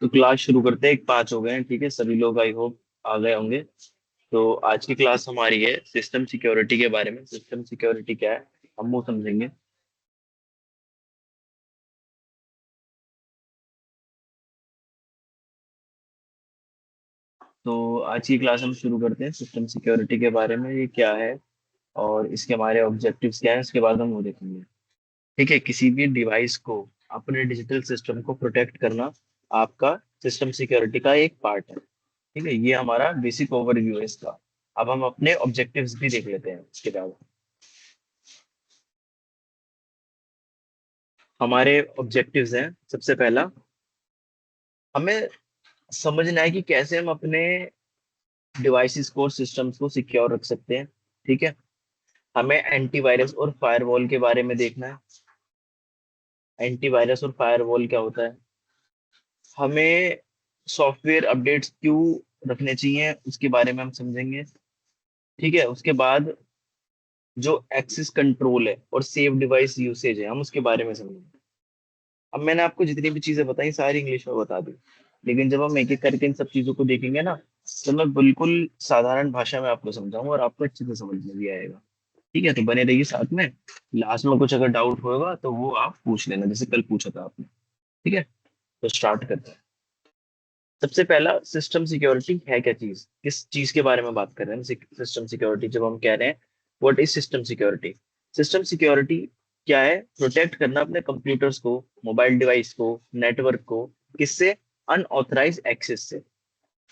तो क्लास शुरू करते हैं। एक 5 हो गए हैं, ठीक है, सभी लोग आई होप आ गए होंगे। तो आज की क्लास हमारी है सिस्टम सिक्योरिटी के बारे में। सिस्टम सिक्योरिटी क्या है हम वो समझेंगे। तो आज की क्लास हम शुरू करते हैं सिस्टम सिक्योरिटी के बारे में, ये क्या है और इसके हमारे ऑब्जेक्टिव्स क्या है, उसके बाद हम वो देखेंगे। ठीक है, किसी भी डिवाइस को, अपने डिजिटल सिस्टम को प्रोटेक्ट करना आपका सिस्टम सिक्योरिटी का एक पार्ट है। ठीक है, ये हमारा बेसिक ओवरव्यू है इसका। अब हम अपने ऑब्जेक्टिव्स भी देख लेते हैं इसके बाद। हमारे ऑब्जेक्टिव्स हैं, सबसे पहला हमें समझना है कि कैसे हम अपने डिवाइसेस को और सिस्टम्स को सिक्योर रख सकते हैं। ठीक है, हमें एंटीवायरस और फायरवॉल के बारे में देखना है। एंटीवायरस और फायरवॉल क्या होता है, हमें सॉफ्टवेयर अपडेट्स क्यों रखने चाहिए उसके बारे में हम समझेंगे। ठीक है, उसके बाद जो एक्सेस कंट्रोल है और सेफ डिवाइस यूसेज है हम उसके बारे में समझेंगे। अब मैंने आपको जितनी भी चीजें बताई सारी इंग्लिश में बता दी, लेकिन जब हम एक एक करके इन सब चीजों को देखेंगे ना, तो मैं बिल्कुल साधारण भाषा में आपको समझाऊंगा और आपको अच्छे से समझ में भी आएगा। ठीक है, तो बने रहिए साथ में। लास्ट में कुछ अगर डाउट होगा तो वो आप पूछ लेना, जैसे कल पूछा था आपने। ठीक है, तो स्टार्ट करते हैं। सबसे पहला, सिस्टम सिक्योरिटी है क्या चीज, किस चीज के बारे में बात कर रहे हैं सिस्टम सिक्योरिटी जब हम कह रहे हैं। What is system security? System security क्या है? प्रोटेक्ट करना अपने कंप्यूटर्स को, मोबाइल डिवाइस को, नेटवर्क को, किससे? अनऑथराइज एक्सेस से।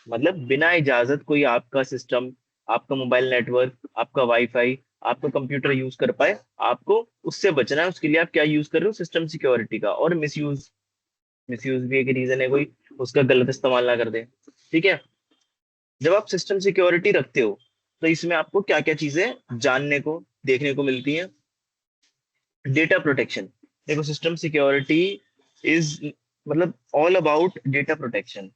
मतलब बिना इजाजत कोई आपका सिस्टम, आपका मोबाइल नेटवर्क, आपका वाईफाई, आपका कंप्यूटर यूज कर पाए, आपको उससे बचना है। उसके लिए आप क्या यूज कर रहे हो? सिस्टम सिक्योरिटी का। और मिसयूज, मिसयूज भी एक रीजन है, कोई उसका गलत इस्तेमाल ना कर दे। ठीक है, जब आप सिस्टम सिक्योरिटी रखते हो तो इसमें आपको क्या क्या चीजें जानने को, देखने को मिलती हैं। Data protection. देखो, सिस्टम सिक्योरिटी इज मतलब all about data protection.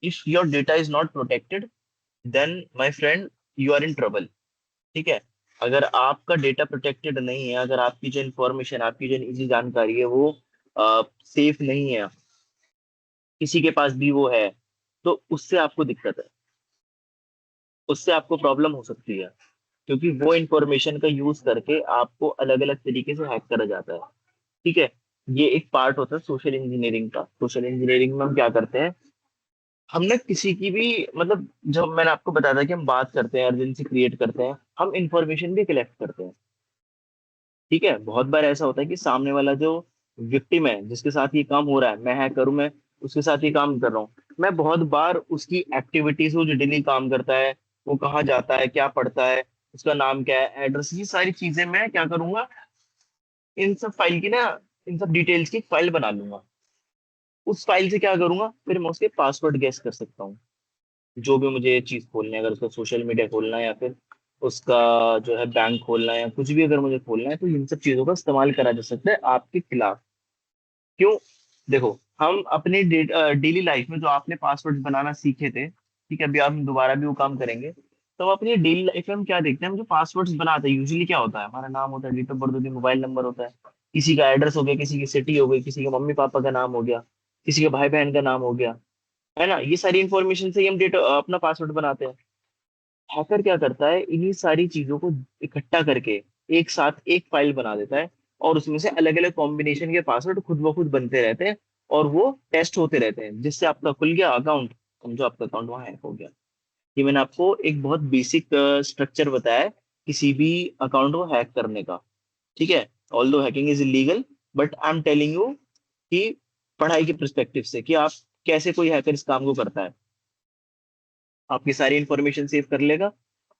If your data is not protected, then my friend, you are in trouble. ठीक है, अगर आपका डेटा प्रोटेक्टेड नहीं है, अगर आपकी जो इंफॉर्मेशन, आपकी जो निजी जानकारी है वो सेफ नहीं है, किसी के पास भी वो है, तो उससे आपको दिक्कत है, उससे आपको प्रॉब्लम हो सकती है। क्योंकि वो इंफॉर्मेशन का यूज करके आपको अलग अलग तरीके से हैक करा जाता है। ठीक है, ये एक पार्ट होता है सोशल इंजीनियरिंग का। सोशल इंजीनियरिंग में हम क्या करते हैं, हम ना किसी की भी, मतलब जब मैंने आपको बताया था कि हम बात करते हैं, अर्जेंसी क्रिएट करते हैं, हम इंफॉर्मेशन भी कलेक्ट करते हैं। ठीक है, बहुत बार ऐसा होता है कि सामने वाला जो विक्टिम है, जिसके साथ ये काम हो रहा है, मैं हैकर हूं, मैं उसके साथ ये काम कर रहा हूँ, मैं बहुत बार उसकी एक्टिविटीज, वो जो डेली काम करता है, वो कहाँ जाता है, क्या पढ़ता है, उसका नाम क्या है, एड्रेस, ये सारी चीजें मैं क्या करूंगा, इन सब फाइल की ना, इन सब डिटेल्स की एक फाइल बना लूंगा। उस फाइल से क्या करूंगा, फिर मैं उसके पासवर्ड गेस कर सकता हूँ। जो भी मुझे चीज खोलनी है, अगर उसका सोशल मीडिया खोलना है या फिर उसका जो है बैंक खोलना है या कुछ भी अगर मुझे खोलना है, तो इन सब चीजों का इस्तेमाल करा जा सकता है आपके खिलाफ। क्यों? देखो, हम अपने डेली लाइफ में जो आपने पासवर्ड बनाना सीखे थे, ठीक है, अभी आप दोबारा भी वो काम करेंगे, तो हम अपनी डेली लाइफ में हम क्या देखते हैं, हम जो पासवर्ड्स बनाते हैं यूजुअली क्या होता है, हमारा नाम होता है, डेट ऑफ बर्थ होती है, मोबाइल नंबर होता है, किसी का एड्रेस हो गया, किसी की सिटी हो गई, किसी के मम्मी पापा का नाम हो गया, किसी के भाई बहन का नाम हो गया, है ना। ये सारी इंफॉर्मेशन से ही हम डेटा अपना पासवर्ड बनाते हैं। हैकर क्या करता है, इन्हीं सारी चीजों को इकट्ठा करके एक साथ एक फाइल बना देता है, और उसमें से अलग अलग कॉम्बिनेशन के पासवर्ड खुद ब खुद बनते रहते हैं, और वो टेस्ट होते रहते हैं, जिससे आपका खुल गया अकाउंट, समझो आपका अकाउंट वहां हैक हो गया। ये मैंने आपको एक बहुत बेसिक स्ट्रक्चर बताया है किसी भी अकाउंट को हैक करने का। ठीक है, although hacking is illegal, but I am telling you कि पढ़ाई के परस्पेक्टिव से कि आप कैसे, कोई हैकर इस काम को करता है, आपकी सारी इंफॉर्मेशन सेव कर लेगा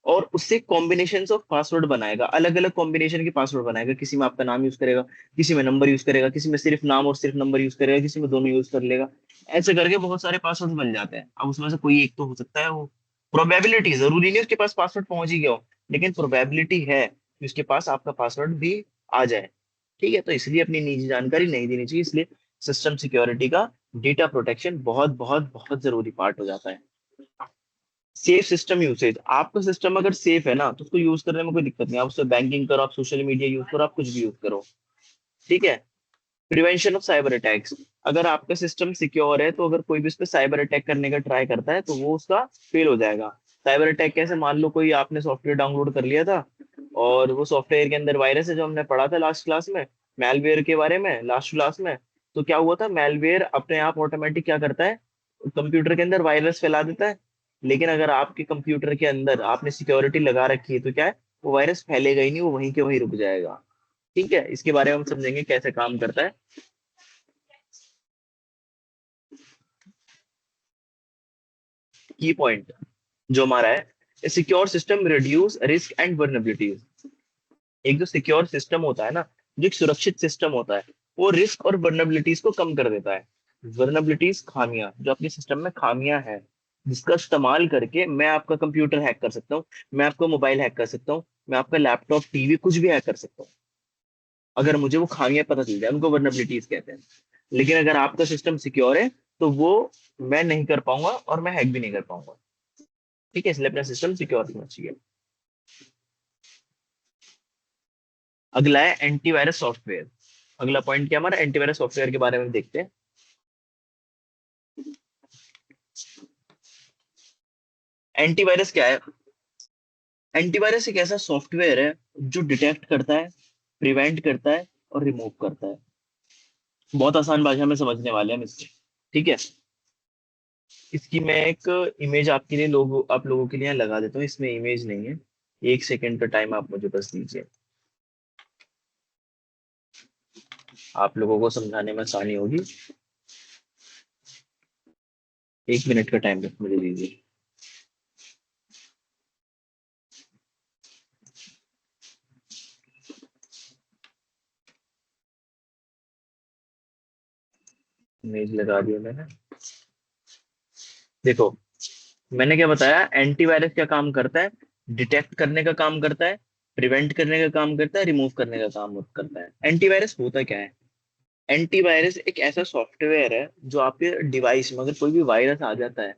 और उससे कॉम्बिनेशन ऑफ पासवर्ड बनाएगा, अलग अलग कॉम्बिनेशन के पासवर्ड बनाएगा। किसी में आपका नाम यूज करेगा, किसी में नंबर यूज करेगा, किसी में सिर्फ नाम और सिर्फ नंबर यूज करेगा, किसी में दोनों यूज कर लेगा। ऐसे करके बहुत सारे पासवर्ड बन जाते हैं। अब उसमें से कोई एक तो हो सकता है वो, प्रोबेबिलिटी, जरूरी नहीं उसके पास पासवर्ड पहुंच ही गया हो, लेकिन प्रोबेबिलिटी है कि उसके पास आपका पासवर्ड भी आ जाए। ठीक है, तो इसलिए अपनी निजी जानकारी नहीं देनी चाहिए। इसलिए सिस्टम सिक्योरिटी का डेटा प्रोटेक्शन बहुत बहुत बहुत जरूरी पार्ट हो जाता है। सेफ सिस्टम यूसेज, आपका सिस्टम अगर सेफ है ना, तो उसको यूज करने में कोई दिक्कत नहीं। आप उससे बैंकिंग करो, आप सोशल मीडिया यूज करो, आप कुछ भी यूज करो। ठीक है, प्रिवेंशन ऑफ साइबर अटैक्स, अगर आपका सिस्टम सिक्योर है तो अगर कोई भी उस पर साइबर अटैक करने का ट्राई करता है तो वो उसका फेल हो जाएगा। साइबर अटैक कैसे, मान लो कोई आपने सॉफ्टवेयर डाउनलोड कर लिया था और वो सॉफ्टवेयर के अंदर वायरस है, जो हमने पढ़ा था लास्ट क्लास में, मैलवेयर के बारे में लास्ट क्लास में। तो क्या हुआ था, मैलवेयर अपने आप ऑटोमेटिक क्या करता है, कंप्यूटर के अंदर वायरस फैला देता है। लेकिन अगर आपके कंप्यूटर के अंदर आपने सिक्योरिटी लगा रखी है तो क्या है, वो वायरस फैलेगा ही नहीं, वो वहीं के वहीं रुक जाएगा। ठीक है, इसके बारे में हम समझेंगे कैसे काम करता है। की पॉइंट जो हमारा है, secure system reduce risk and vulnerabilities. एक जो सिक्योर सिस्टम होता है ना, जो एक सुरक्षित सिस्टम होता है, वो रिस्क और वर्नेबिलिटीज को कम कर देता है। वर्नेबिलिटीज, खामियां, जो अपने सिस्टम में खामियां हैं, जिसका इस्तेमाल करके मैं आपका कंप्यूटर हैक कर सकता हूँ, मैं आपका मोबाइल हैक कर सकता हूँ, मैं आपका लैपटॉप टीवी कुछ भी हैक कर सकता हूँ, अगर मुझे वो खामियां पता चल जाए, उनको वर्नेबिलिटीज कहते हैं। लेकिन अगर आपका सिस्टम सिक्योर है तो वो मैं नहीं कर पाऊंगा और मैं हैक भी नहीं कर पाऊंगा। ठीक है, इसलिए अपना सिस्टम सिक्योर होना चाहिए। अगला है एंटीवायरस सॉफ्टवेयर। अगला पॉइंट क्या हमारा, एंटीवायरस सॉफ्टवेयर के बारे में देखते हैं। एंटीवायरस क्या है, एंटीवायरस एक ऐसा सॉफ्टवेयर है जो डिटेक्ट करता है, प्रिवेंट करता है और रिमूव करता है। बहुत आसान भाषा में समझने वाले हैं हम इसको। ठीक है, इसकी मैं एक इमेज आपके लिए, आप लोगों के लिए यहाँ लगा देता हूँ, इसमें इमेज नहीं है। 1 सेकंड का टाइम आप मुझे बस दीजिए, आप लोगों को समझाने में आसानी होगी। 1 मिनट का टाइम बस मुझे दीजिए। इमेज लगा दिया मैंने। देखो, मैंने क्या बताया, एंटीवायरस क्या काम करता है, डिटेक्ट करने का काम करता है, प्रिवेंट करने का काम करता है, रिमूव करने का काम करता है। एंटीवायरस होता क्या है, एंटीवायरस एक ऐसा सॉफ्टवेयर है जो आपके डिवाइस में अगर कोई भी वायरस आ जाता है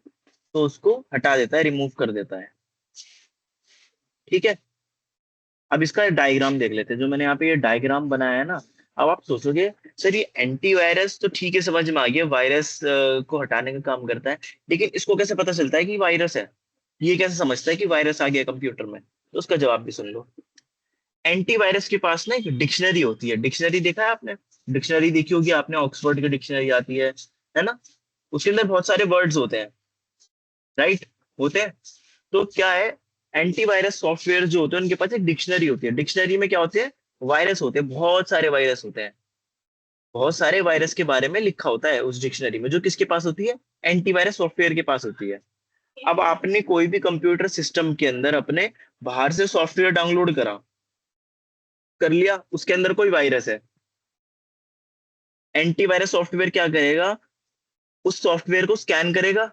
तो उसको हटा देता है, रिमूव कर देता है। ठीक है, अब इसका डायग्राम देख लेते हैं, जो मैंने यहाँ पे ये डायग्राम बनाया है ना। अब आप सोचोगे, सर ये एंटीवायरस तो ठीक है, समझ में आ गया, वायरस को हटाने का काम करता है, लेकिन इसको कैसे पता चलता है कि वायरस है, ये कैसे समझता है कि वायरस आ गया कंप्यूटर में, तो उसका जवाब भी सुन लो। एंटीवायरस के पास ना एक डिक्शनरी होती है, डिक्शनरी देखा है आपने, डिक्शनरी देखी होगी आपने, ऑक्सफोर्ड की डिक्शनरी आती है ना, उसके अंदर बहुत सारे वर्ड्स होते हैं, राइट, होते हैं। तो क्या है, एंटीवायरस सॉफ्टवेयर जो होते हैं उनके पास एक डिक्शनरी होती है, डिक्शनरी में क्या होते हैं, वायरस होते हैं, बहुत सारे वायरस होते हैं, बहुत सारे वायरस के बारे में लिखा होता है उस डिक्शनरी में, जो किसके पास होती है, एंटीवायरस सॉफ्टवेयर के पास होती है। अब आपने कोई भी कंप्यूटर सिस्टम के अंदर अपने बाहर से सॉफ्टवेयर डाउनलोड कर लिया, उसके अंदर कोई वायरस है, एंटीवायरस सॉफ्टवेयर क्या करेगा, उस सॉफ्टवेयर को स्कैन करेगा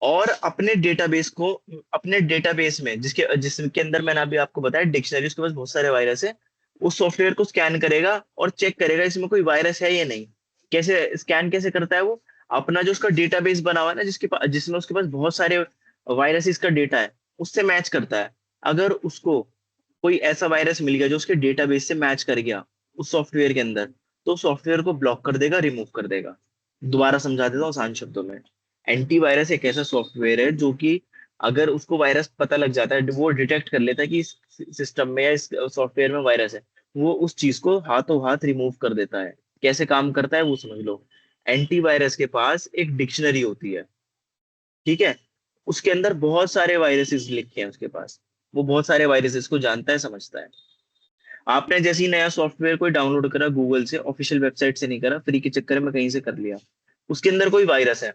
और अपने डेटाबेस को, अपने डेटाबेस में जिसके अंदर मैंने अभी आपको बताया डिक्शनरी, उसके पास बहुत सारे वायरस है, उस सॉफ्टवेयर को स्कैन करेगा और चेक करेगा इसमें कोई वायरस है या नहीं। कैसे स्कैन कैसे करता है वो, अपना जो उसका डेटाबेस बना हुआ है ना, जिसमें उसके पास बहुत सारे वायरसेस का डेटा है, उससे मैच करता है। अगर उसको कोई ऐसा वायरस मिल गया जो उसके डेटाबेस से मैच कर गया उस सॉफ्टवेयर के अंदर, तो सॉफ्टवेयर को ब्लॉक कर देगा, रिमूव कर देगा। दोबारा समझा देता हूँ आसान शब्दों में। एंटीवायरस एक ऐसा सॉफ्टवेयर है जो कि अगर उसको वायरस पता लग जाता है, वो डिटेक्ट कर लेता है कि इस सिस्टम में या इस सॉफ्टवेयर में वायरस है, वो उस चीज को हाथों हाथ रिमूव कर देता है। कैसे काम करता है वो समझ लो। एंटीवायरस के पास एक डिक्शनरी होती है, ठीक है, उसके अंदर बहुत सारे वायरसेस लिखे हैं उसके पास, वो बहुत सारे वायरसेस को जानता है, समझता है। आपने जैसे ही नया सॉफ्टवेयर कोई डाउनलोड करा गूगल से, ऑफिशियल वेबसाइट से नहीं करा, फ्री के चक्कर में कहीं से कर लिया, उसके अंदर कोई वायरस है,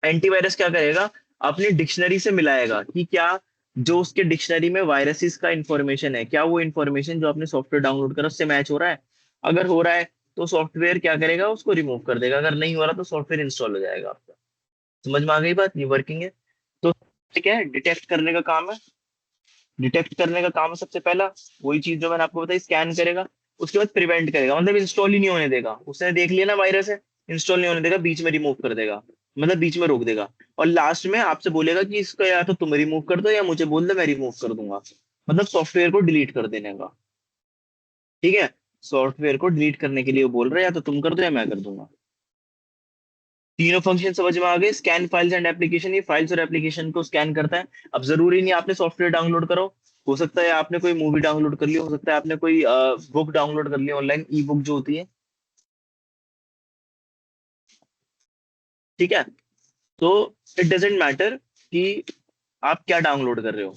एंटीवायरस क्या करेगा, अपनी डिक्शनरी से मिलाएगा कि क्या जो उसके डिक्शनरी में वायरसेस का इंफॉर्मेशन है, क्या वो इंफॉर्मेशन जो आपने सॉफ्टवेयर डाउनलोड करा उससे मैच हो रहा है। अगर हो रहा है तो सॉफ्टवेयर क्या करेगा, उसको रिमूव कर देगा, अगर नहीं हो रहा तो सॉफ्टवेयर इंस्टॉल हो जाएगा आपका। समझ में आ गई बात, ये वर्किंग है। तो क्या है, डिटेक्ट करने का काम है, डिटेक्ट करने का काम है सबसे पहला, वही चीज जो मैंने आपको बताई, स्कैन करेगा। उसके बाद प्रिवेंट करेगा, मतलब इंस्टॉल ही नहीं होने देगा, उसने देख लिया ना वायरस है, इंस्टॉल नहीं होने देगा, बीच में रिमूव कर देगा, मतलब बीच में रोक देगा। और लास्ट में आपसे बोलेगा कि इसका या तो तुम रिमूव कर दो या मुझे बोल दो, मैं रिमूव कर दूंगा, मतलब सॉफ्टवेयर को डिलीट कर देने का। ठीक है, सॉफ्टवेयर को डिलीट करने के लिए वो बोल रहा है, या तो तुम कर दो या मैं कर दूंगा। तीनों फंक्शन समझ में आ गए। स्कैन फाइल्स एंड एप्लीकेशन, ये फाइल्स और एप्लीकेशन को स्कैन करता है। अब जरूरी नहीं आपने सॉफ्टवेयर डाउनलोड करो, हो सकता है आपने कोई मूवी डाउनलोड कर ली, हो सकता है आपने कोई बुक डाउनलोड कर ली ऑनलाइन, ई बुक जो होती है। ठीक है, तो इट डजेंट मैटर कि आप क्या डाउनलोड कर रहे हो।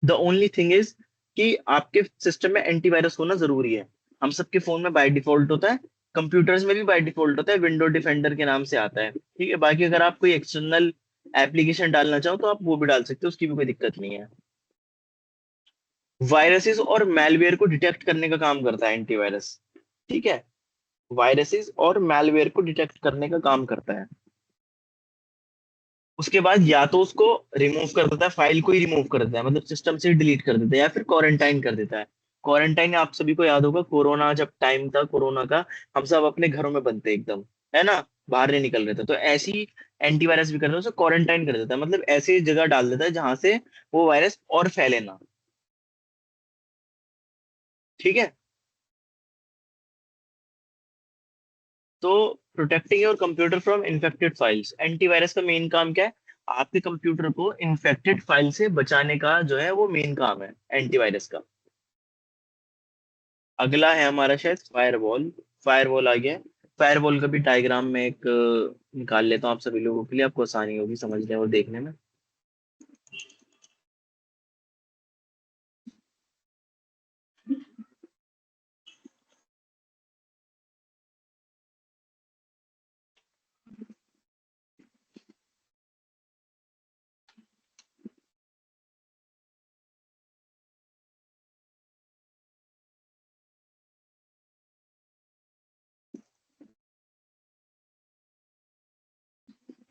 द ओनली थिंग इज कि आपके सिस्टम में एंटीवायरस होना जरूरी है। हम सबके फोन में बाय डिफॉल्ट होता है, कंप्यूटर्स में भी बाय डिफॉल्ट होता है, विंडो डिफेंडर के नाम से आता है। ठीक है, बाकी अगर आप कोई एक्सटर्नल एप्लीकेशन डालना चाहो तो आप वो भी डाल सकते हो, उसकी भी कोई दिक्कत नहीं है। वायरसेस और मैलवेयर को डिटेक्ट करने का काम करता है एंटीवायरस। ठीक है, वायरसेस और मैलवेयर को डिटेक्ट करने का काम करता है। उसके बाद या तो उसको रिमूव कर देता है, फाइल को ही रिमूव कर देता है, मतलब सिस्टम से डिलीट कर देता है, या फिर क्वारंटाइन कर देता है। क्वारंटाइन आप सभी को याद होगा, कोरोना जब टाइम था कोरोना का, हम सब अपने घरों में बनते एकदम, है ना, बाहर नहीं निकल रहे थे, तो ऐसी एंटीवायरस भी करता है, उसे क्वारंटाइन कर देता है, मतलब ऐसी जगह डाल देता है जहां से वो वायरस और फैले ना। ठीक है, तो protecting your computer from infected files, antivirus का मेन काम क्या है? आपके कंप्यूटर को इन्फेक्टेड फाइल से बचाने का जो है वो मेन काम है एंटीवायरस का। अगला है हमारा शायद फायरवॉल। फायरवॉल आ गया। फायरवॉल का भी डायग्राम में एक निकाल लेता हूँ आप सभी लोगों के लिए, आपको आसानी होगी समझने और देखने में।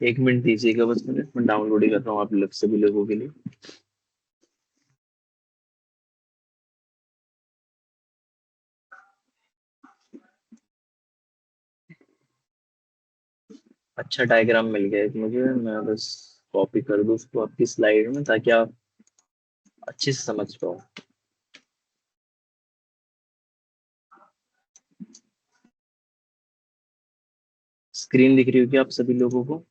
1 मिनट दीजिएगा बस, मैं डाउनलोड ही कर रहा हूँ आप लोग सभी लोगों के लिए। अच्छा डायग्राम मिल गया एक मुझे, मैं बस कॉपी कर दूँ उसको आपकी स्लाइड में ताकि आप अच्छे से समझ पाओ। स्क्रीन दिख रही होगी आप सभी लोगों को।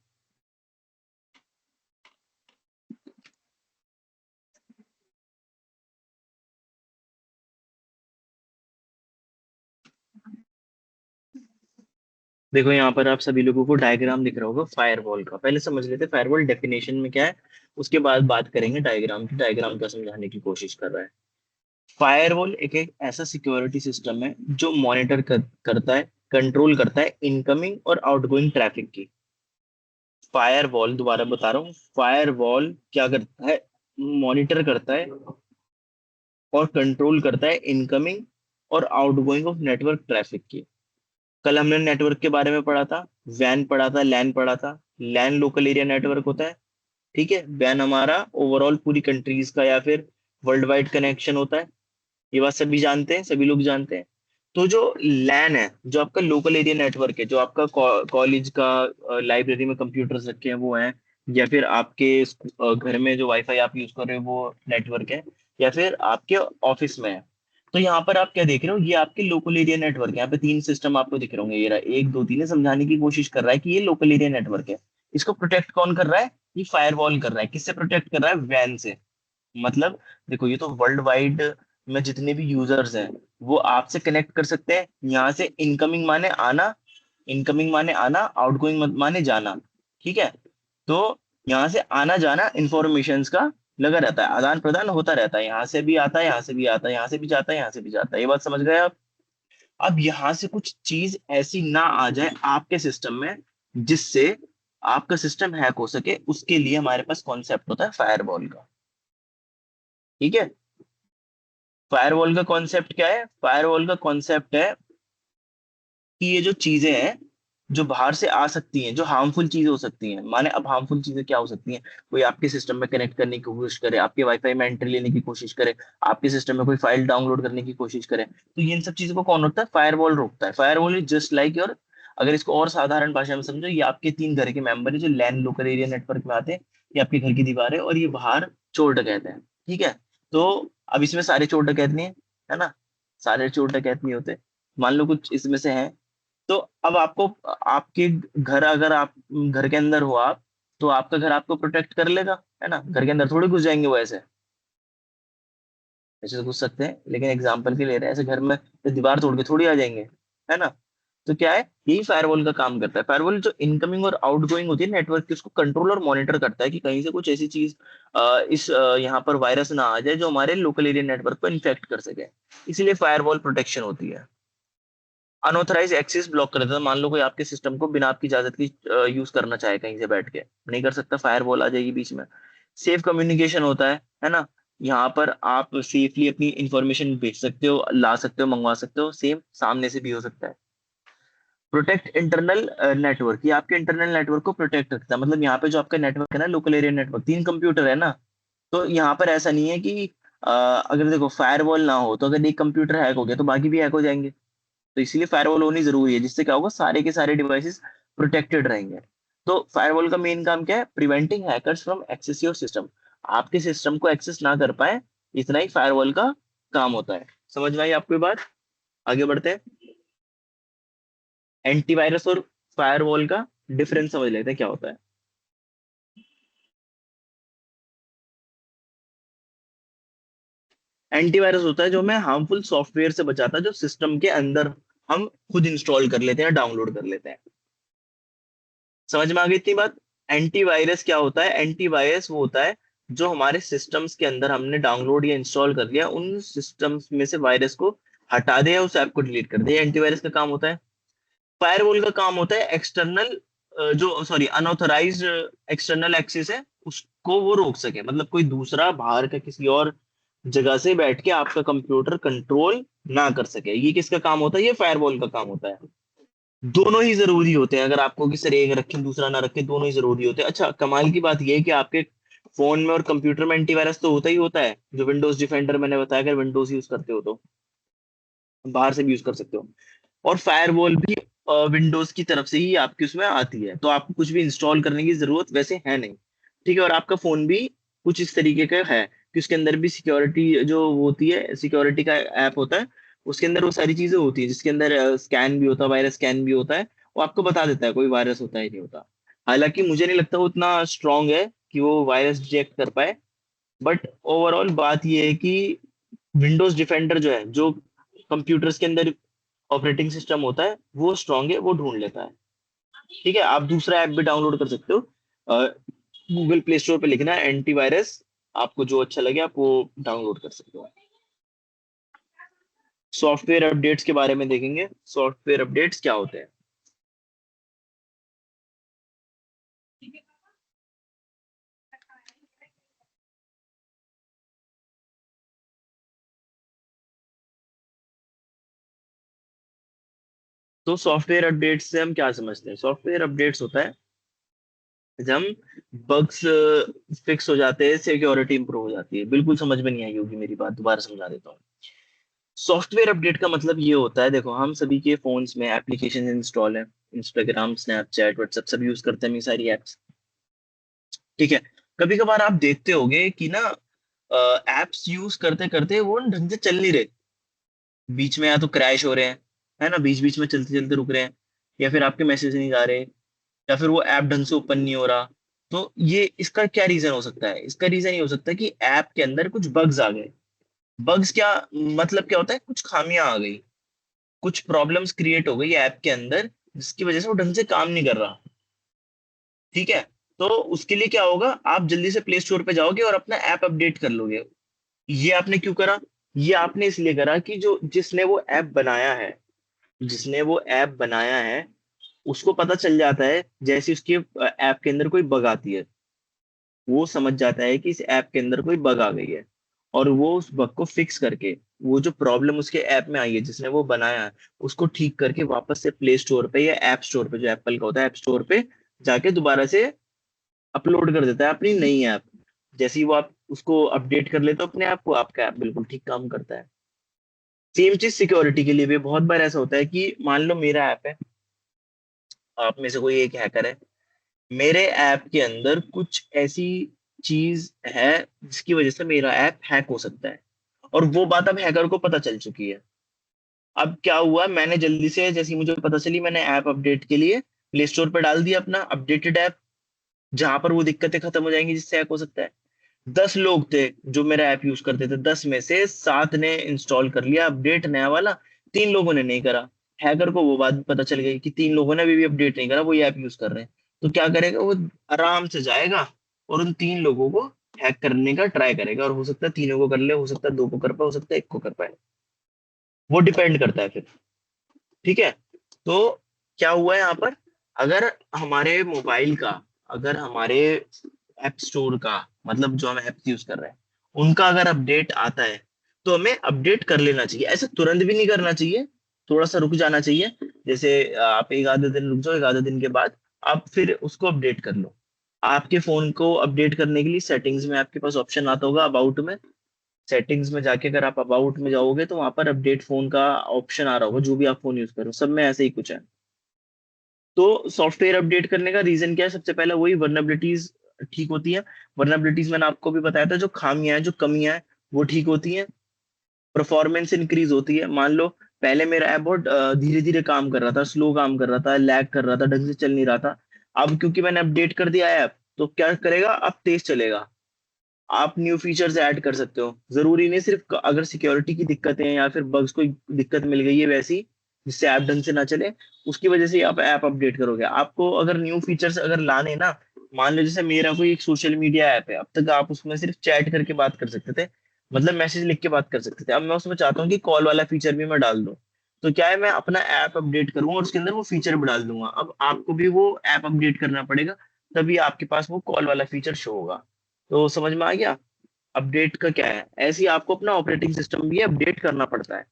देखो यहाँ पर आप सभी लोगों को डायग्राम दिख रहा होगा फायरवॉल का। पहले समझ लेते हैं फायरवॉल डेफिनेशन में क्या है, उसके बाद बात करेंगे डायग्राम की, डायग्राम क्या समझाने की कोशिश कर रहा है। फायरवॉल एक ऐसा सिक्योरिटी सिस्टम है जो मॉनिटर करता है, कंट्रोल करता है इनकमिंग और आउटगोइंग ट्रैफिक की। फायरवॉल, दोबारा बता रहा हूँ, फायरवॉल क्या करता है? मॉनिटर करता है और कंट्रोल करता है इनकमिंग और आउटगोइंग ऑफ नेटवर्क ट्रैफिक की। कल हमने नेटवर्क के बारे में पढ़ा था, वैन पढ़ा था, लैन पढ़ा था। लैन लोकल एरिया नेटवर्क होता है। ठीक है, वैन हमारा ओवरऑल पूरी कंट्रीज का या फिर वर्ल्ड वाइड कनेक्शन होता है। ये बात सभी जानते हैं, सभी लोग जानते हैं। तो जो लैन है, जो आपका लोकल एरिया नेटवर्क है, जो आपका कॉलेज का लाइब्रेरी में कंप्यूटर्स रखे हैं वो हैं, या फिर आपके घर में जो वाईफाई आप यूज कर रहे हो वो नेटवर्क है, या फिर आपके ऑफिस में है। तो यहाँ पर आप क्या देख रहे हो, ये आपके लोकल एरिया नेटवर्क है। यहाँ पे 3 सिस्टम आपको दिख रहे होंगे, ये रहा 1 2 3 है, समझाने की कोशिश कर रहा है कि ये लोकल एरिया नेटवर्क है। इसको प्रोटेक्ट कौन कर रहा है? ये फायरवॉल कर रहा है। किससे प्रोटेक्ट कर रहा है? वैन से। मतलब देखो, ये तो वर्ल्ड वाइड में जितने भी यूजर्स हैं वो आपसे कनेक्ट कर सकते हैं। यहाँ से इनकमिंग माने आना, इनकमिंग माने आना, आउटगोइंग माने जाना। ठीक है, तो यहाँ से आना जाना इंफॉर्मेशन का लगा रहता है, आदान प्रदान होता रहता है, यहाँ से भी आता है, यहाँ से भी आता है, यहाँ से भी जाता है, यहाँ से भी जाता है। ये बात समझ गए आप? अब यहाँ से कुछ चीज ऐसी ना आ जाए आपके सिस्टम में जिससे आपका सिस्टम हैक हो सके, उसके लिए हमारे पास कॉन्सेप्ट होता है फायरवॉल का। ठीक है, फायरवॉल का कॉन्सेप्ट क्या है? फायरवॉल का कॉन्सेप्ट है कि ये जो चीजें हैं जो बाहर से आ सकती हैं, जो हार्मफुल चीजें हो सकती हैं, माने अब हार्मफुल चीजें क्या हो सकती हैं? कोई आपके सिस्टम में कनेक्ट करने की कोशिश करे, आपके वाईफाई में एंट्री लेने की कोशिश करे, आपके सिस्टम में कोई फाइल डाउनलोड करने की कोशिश करे, तो ये इन सब चीजों को कौन रोकता है? फायरवॉल रोकता है। Firewall is just like your, अगर इसको और साधारण भाषा में समझो, ये आपके 3 घर के मेंबर है जो लैन लोकल एरिया नेटवर्क में आते हैं। ये आपके घर की दीवार है और ये बाहर चोर डकैत है। ठीक है, तो अब इसमें सारे चोर डकैत नहीं है, है ना? सारे चोर डकैत नहीं होते, मान लो कुछ इसमें से है। तो अब आपको, आपके घर, अगर आप घर के अंदर हो आप, तो आपका घर आपको प्रोटेक्ट कर लेगा, है ना, घर के अंदर थोड़ी घुस जाएंगे वो ऐसे। ऐसे तो घुस सकते हैं, लेकिन एग्जाम्पल के ले रहे हैं, ऐसे घर में तो दीवार तोड़ के थोड़ी आ जाएंगे, है ना। तो क्या है, यही फायरवॉल का काम करता है। फायरवॉल जो इनकमिंग और आउटगोइंग होती है नेटवर्क की, उसको कंट्रोल और मॉनिटर करता है कि कहीं से कुछ ऐसी चीज इस यहाँ पर वायरस ना आ जाए जो हमारे लोकल एरिया नेटवर्क को इन्फेक्ट कर सके। इसीलिए फायरवॉल प्रोटेक्शन होती है। अनऑथराइज एक्सेस ब्लॉक कर देता है, मान लो कोई आपके सिस्टम को बिना आपकी इजाजत की यूज करना चाहे कहीं से बैठ के, नहीं कर सकता, फायरवॉल आ जाएगी बीच में। सेफ कम्युनिकेशन होता है ना। यहाँ पर आप सेफली अपनी इंफॉर्मेशन भेज सकते हो, ला सकते हो, मंगवा सकते हो, सेम सामने से भी हो सकता है। प्रोटेक्ट इंटरनल नेटवर्क, ये आपके इंटरनल नेटवर्क को प्रोटेक्ट रखता है। मतलब यहाँ पे जो आपका नेटवर्क है ना, लोकल एरिया नेटवर्क, 3 कंप्यूटर है ना, तो यहाँ पर ऐसा नहीं है कि अगर देखो फायरवॉल ना हो तो अगर एक कंप्यूटर हैक हो गया तो बाकी भी हैक हो जाएंगे। तो इसीलिए फायरवॉल होनी जरूरी है, जिससे क्या होगा, सारे के सारे डिवाइसेस प्रोटेक्टेड रहेंगे। तो फायरवॉल का मेन काम क्या है, preventing hackers from access your system, आपके सिस्टम को एक्सेस ना कर पाए, इतना ही फायरवॉल का काम होता है। समझ में आई आपको ये बात? आगे बढ़ते हैं, एंटीवायरस और फायरवॉल का डिफरेंस समझ लेते हैं क्या होता है। एंटीवायरस होता है जो हमें हार्मफुल सॉफ्टवेयर से बचाता है, जो सिस्टम के अंदर हम खुद इंस्टॉल कर लेते हैं, डाउनलोड कर लेते हैं। समझ में आ गई इतनी बात? एंटीवायरस क्या होता है? एंटीवायरस वो होता है जो हमारे सिस्टम्स के अंदर हमने डाउनलोड या इंस्टॉल कर लिया, उन सिस्टम्स में से वायरस को हटा दे या उस ऐप को डिलीट कर दे, एंटीवायरस का काम होता है। फायरवॉल का काम होता है एक्सटर्नल, जो सॉरी अनऑथराइज एक्सटर्नल एक्सेस है उसको वो रोक सके, मतलब कोई दूसरा बाहर का किसी और जगह से बैठ के आपका कंप्यूटर कंट्रोल ना कर सके। ये किसका काम होता है? ये फायरवॉल का काम होता है। दोनों ही जरूरी होते हैं, अगर आपको कि सर एक रखें दूसरा ना रखें, दोनों ही जरूरी होते हैं। अच्छा, कमाल की बात यह है कि आपके फोन में और कंप्यूटर में एंटीवायरस तो होता ही होता है, जो विंडोज डिफेंडर मैंने बताया, अगर विंडोज यूज करते हो तो बाहर से भी यूज कर सकते हो। और फायरवॉल भी विंडोज की तरफ से ही आपकी उसमें आती है, तो आपको कुछ भी इंस्टॉल करने की जरूरत वैसे है नहीं। ठीक है, और आपका फोन भी कुछ इस तरीके का है कि उसके अंदर भी सिक्योरिटी जो होती है, सिक्योरिटी का ऐप होता है, उसके अंदर वो सारी चीजें होती है, जिसके अंदर स्कैन भी होता है, वायरस स्कैन भी होता है, वो आपको बता देता है कोई वायरस होता है नहीं होता। हालांकि मुझे नहीं लगता वो उतना स्ट्रांग है कि वो वायरस डिटेक्ट कर पाए, बट ओवरऑल बात ये है कि विंडोज डिफेंडर जो है, जो कंप्यूटर्स के अंदर ऑपरेटिंग सिस्टम होता है, वो स्ट्रांग है, वो ढूंढ लेता है। ठीक है, आप दूसरा ऐप भी डाउनलोड कर सकते हो, गूगल प्ले स्टोर पे लिखना है एंटीवायरस, आपको जो अच्छा लगे आप वो डाउनलोड कर सकते हो। सॉफ्टवेयर अपडेट्स के बारे में देखेंगे, सॉफ्टवेयर अपडेट्स क्या होते हैं। तो सॉफ्टवेयर अपडेट्स से हम क्या समझते हैं? सॉफ्टवेयर अपडेट्स होता है जब हम बग्स फिक्स हो जाते हैं, सिक्योरिटी इंप्रूव हो जाती है। बिल्कुल समझ में नहीं आई होगी मेरी बात, दोबारा समझा देता हूँ। सॉफ्टवेयर अपडेट का मतलब ये होता है, देखो हम सभी के फोन्स में एप्लीकेशन इंस्टॉल है, इंस्टाग्राम, स्नैपचैट, व्हाट्सएप सब यूज करते हैं, ये सारी एप्स। ठीक है, कभी कभार आप देखते होगे कि ना एप्स यूज करते करते वो ढंग से चल नहीं रहे, बीच में या तो क्रैश हो रहे हैं, है ना, बीच बीच में चलते चलते रुक रहे हैं, या फिर आपके मैसेज नहीं जा रहे, या फिर वो ऐप ढंग से ओपन नहीं हो रहा। तो ये इसका क्या रीजन हो सकता है? इसका रीजन ये हो सकता है कि ऐप के अंदर कुछ बग्स आ गए। बग्स क्या मतलब, क्या होता है, कुछ खामियां आ गई, कुछ प्रॉब्लम्स क्रिएट हो गई ऐप के अंदर, जिसकी वजह से वो ढंग से काम नहीं कर रहा। ठीक है, तो उसके लिए क्या होगा, आप जल्दी से प्ले स्टोर पे जाओगे और अपना ऐप अपडेट कर लोगे। ये आपने क्यों करा? ये आपने इसलिए करा कि जो जिसने वो ऐप बनाया है, जिसने वो ऐप बनाया है, उसको पता चल जाता है जैसे उसके ऐप के अंदर कोई बग आती है, वो समझ जाता है कि इस ऐप के अंदर कोई बग आ गई है, और वो उस बग को फिक्स करके, वो जो प्रॉब्लम उसके ऐप में आई है जिसने वो बनाया है, उसको ठीक करके वापस से प्ले स्टोर पे या ऐप स्टोर पे, जो एप्पल का होता है ऐप स्टोर पे, जाके दोबारा से अपलोड कर देता है अपनी नई ऐप। जैसे ही वो आप उसको अपडेट कर लेते हो अपने आप को, आपका ऐप बिल्कुल ठीक काम करता है। सेम चीज सिक्योरिटी के लिए भी बहुत बार ऐसा होता है कि मान लो मेरा ऐप है, आप में से कोई एक हैकर है, मेरे ऐप के अंदर कुछ ऐसी चीज है जिसकी वजह से मेरा ऐप हैक हो सकता है, और वो बात अब हैकर को पता चल चुकी है। अब क्या हुआ, मैंने जल्दी से जैसे ही मुझे पता चली, मैंने ऐप अपडेट के लिए प्ले स्टोर पर डाल दिया अपना अपडेटेड ऐप, जहां पर वो दिक्कतें खत्म हो जाएंगी जिससे हैक हो सकता है। 10 लोग थे जो मेरा ऐप यूज करते थे, 10 में से 7 ने इंस्टॉल कर लिया अपडेट नया वाला, 3 लोगों ने नहीं करा। हैकर को वो बात पता चल गई कि 3 लोगों ने अभी भी अपडेट नहीं करा, वो ये ऐप यूज कर रहे हैं। तो क्या करेगा वो, आराम से जाएगा और उन 3 लोगों को हैक करने का ट्राई करेगा, और हो सकता है 3 को कर ले, हो सकता है 2 को कर पाए, हो सकता है 1 को कर पाए, वो डिपेंड करता है फिर। ठीक है। तो क्या हुआ है यहाँ पर, अगर हमारे मोबाइल का, अगर हमारे ऐप स्टोर का, मतलब जो हम ऐप्स यूज कर रहे हैं उनका अगर अपडेट आता है, तो हमें अपडेट कर लेना चाहिए। ऐसे तुरंत भी नहीं करना चाहिए, थोड़ा सा रुक जाना चाहिए। जैसे आप एक आधे दिन रुक जाओ, एक आधे दिन के बाद आप फिर उसको अपडेट कर लो। आपके फोन को अपडेट करने के लिए सेटिंग्स में आपके पास ऑप्शन आता होगा अबाउट में। सेटिंग्स में जाके अगर आप अबाउट में जाओगे तो वहां पर अपडेट फोन का ऑप्शन आ रहा होगा, जो भी आप फोन यूज करो सब में ऐसे ही कुछ है। तो सॉफ्टवेयर अपडेट करने का रीजन क्या है, सबसे पहला वही वर्नेबिलिटीज ठीक होती है। वर्नेबिलिटीज मैंने आपको भी बताया था, जो खामियां हैं, जो कमियां हैं, वो ठीक होती हैं। परफॉर्मेंस इंक्रीज होती है। मान लो पहले मेरा ऐप बहुत धीरे धीरे काम कर रहा था, स्लो काम कर रहा था, लैग कर रहा था, ढंग से चल नहीं रहा था। अब क्योंकि मैंने अपडेट कर दिया ऐप, तो क्या करेगा, अब तेज चलेगा। आप न्यू फीचर्स ऐड कर सकते हो, जरूरी नहीं सिर्फ अगर सिक्योरिटी की दिक्कतें हैं या फिर बग्स कोई दिक्कत मिल गई है वैसी जिससे ऐप ढंग से ना चले, उसकी वजह से ही आप ऐप अपडेट करोगे। आपको अगर न्यू फीचर्स अगर लाने ना, मान लो जैसे मेरा कोई एक सोशल मीडिया ऐप है, अब तक आप उसमें सिर्फ चैट करके बात कर सकते थे, मतलब मैसेज लिख के बात कर सकते थे। अब मैं उसमें चाहता हूँ कि कॉल वाला फीचर भी मैं डाल दूं। तो क्या है, मैं अपना ऐप अपडेट करूंगा और उसके अंदर वो फीचर भी डाल दूंगा। अब आपको भी वो ऐप अपडेट करना पड़ेगा, तभी आपके पास वो कॉल वाला फीचर शो होगा। तो समझ में आ गया अपडेट का क्या है। ऐसे ही आपको अपना ऑपरेटिंग सिस्टम भी अपडेट करना पड़ता है।